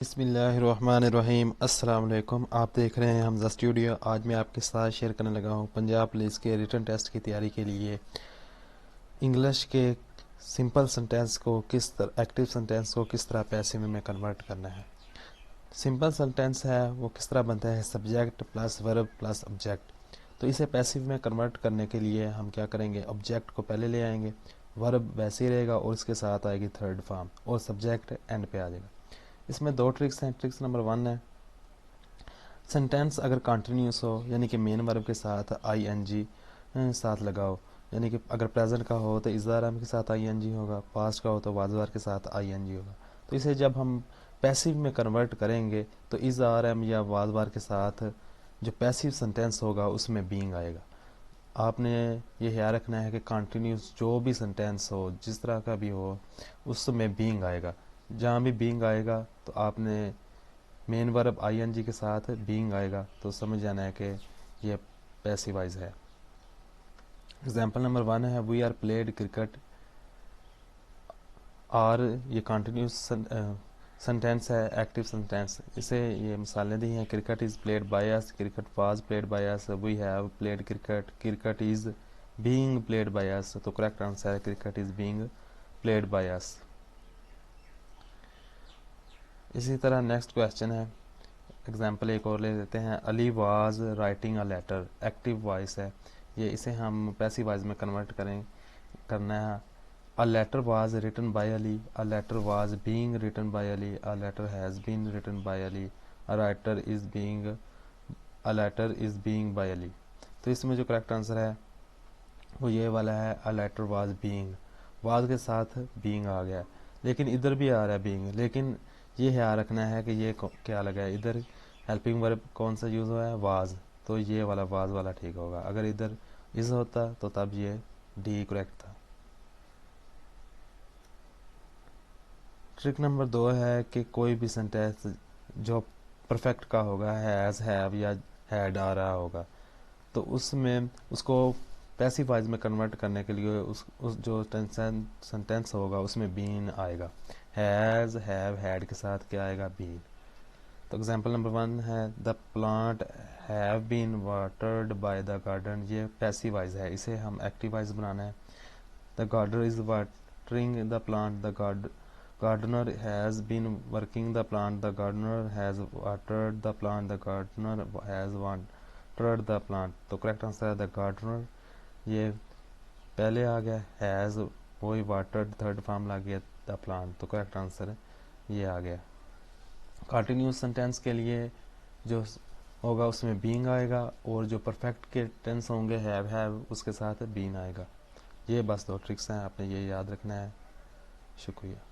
بسم اللہ الرحمن الرحیم۔ السلام علیکم، آپ دیکھ رہے ہیں حمزہ اسٹوڈیو۔ آج میں آپ کے ساتھ شیئر کرنے لگا ہوں پنجاب پولیس کے ریٹن ٹیسٹ کی تیاری کے لیے انگلش کے سمپل سنٹینس کو ایکٹیو سنٹینس کو کس طرح پیسو میں کنورٹ کرنا ہے۔ سمپل سنٹینس ہے وہ کس طرح بنتا ہے، subject plus verb plus object. تو اسے پیسو میں کنورٹ کرنے کے لیے ہم کیا کریں گے، آبجیکٹ کو پہلے لے آئیں گے، ورب ویسے ہی رہے گا اور اس کے ساتھ آئے گی تھرڈ فارم، اور سبجیکٹ اینڈ پہ آ جائے گا۔ اس میں دو ٹرکس ہیں۔ ٹرکس نمبر 1 ہے، سنٹینس اگر کنٹینیوس ہو یعنی کہ مین ورب کے ساتھ آئی این جی ساتھ لگاؤ، یعنی کہ اگر پریزنٹ کا ہو تو اظہار کے ساتھ آئی این جی ہوگا، پاسٹ کا ہو تو واضح کے ساتھ آئی این جی ہوگا۔ تو اسے جب ہم پیسو میں کنورٹ کریں گے تو اظہار یا واضح کے ساتھ جو پیسو سنٹینس ہوگا اس میں بینگ آئے گا۔ آپ نے یہ خیال رکھنا ہے کہ کنٹینیوس جو بھی سنٹینس ہو جس طرح کا بھی ہو اس میں بینگ آئے گا۔ جہاں بھی بینگ آئے گا تو آپ نے مین ورب آئی این جی کے ساتھ بینگ آئے گا تو سمجھ جانا ہے کہ یہ پیسو وائز ہے۔ ایگزامپل نمبر 1 ہے، وی آر پلیڈ کرکٹ، اور یہ کنٹینیوس سنٹینس ہے، ایکٹیو سنٹینس۔ اسے یہ مثالیں دی ہیں، cricket is played by us, cricket was played by us, we have played cricket, cricket is being played by us. تو کریکٹ آنسر ہے cricket is being played by us. اسی طرح نیکسٹ کویسچن ہے، ایگزامپل ایک اور لے لیتے ہیں، Ali was writing a letter, active voice ہے، یہ اسے ہم پیسو وائز میں کنورٹ کرنا ہے۔ A letter was written by Ali, a letter was being written by Ali, a letter has been written by Ali, a writer is being, a letter is being by Ali. تو اس میں جو کریکٹ آنسر ہے وہ یہ والا ہے، a letter was being, was کے ساتھ بینگ آ گیا، لیکن ادھر بھی آ رہا ہے بینگ، لیکن یہ خیال رکھنا ہے کہ یہ کیا لگا ہے، ادھر ہیلپنگ ورب کون سا یوز ہوا ہے، واز، تو یہ والا واز والا ٹھیک ہوگا۔ اگر ادھر از ہوتا تو تب یہ ڈی کریکٹ تھا۔ ٹرک نمبر 2 ہے کہ کوئی بھی سینٹینس جو پرفیکٹ کا ہوگا، ہیز، ہیو یا ہیڈ آ رہا ہوگا، تو اس میں اس کو پیسو وائز میں کنورٹ کرنے کے لیے اس جو سینٹینس ہوگا اس میں بین آئے گا، ہیز، ہیو، ہیڈ کے ساتھ کیا آئے گا، بین۔ تو ایگزامپل نمبر 1 ہے، the plant have been watered by the garden, یہ پیسو وائز ہے، اسے ہم ایکٹیو وائز بنانا ہے۔ The gardener is watering the plant, the gardener has been working the plant, the gardener has watered the plant, the gardener has watered the plant۔ تو correct answer ہے دا gardener، یہ پہلے آ گیا، has وہی watered third form لا گیا، دا plant، تو correct answer یہ آ گیا۔ کنٹینیوس سینٹینس کے لیے جو ہوگا اس میں بینگ آئے گا، اور جو پرفیکٹ کے ٹینس ہوں گے ہیو اس کے ساتھ بین آئے گا۔ یہ بس دو ٹرکس ہیں، آپ نے یہ یاد رکھنا ہے۔ شکریہ۔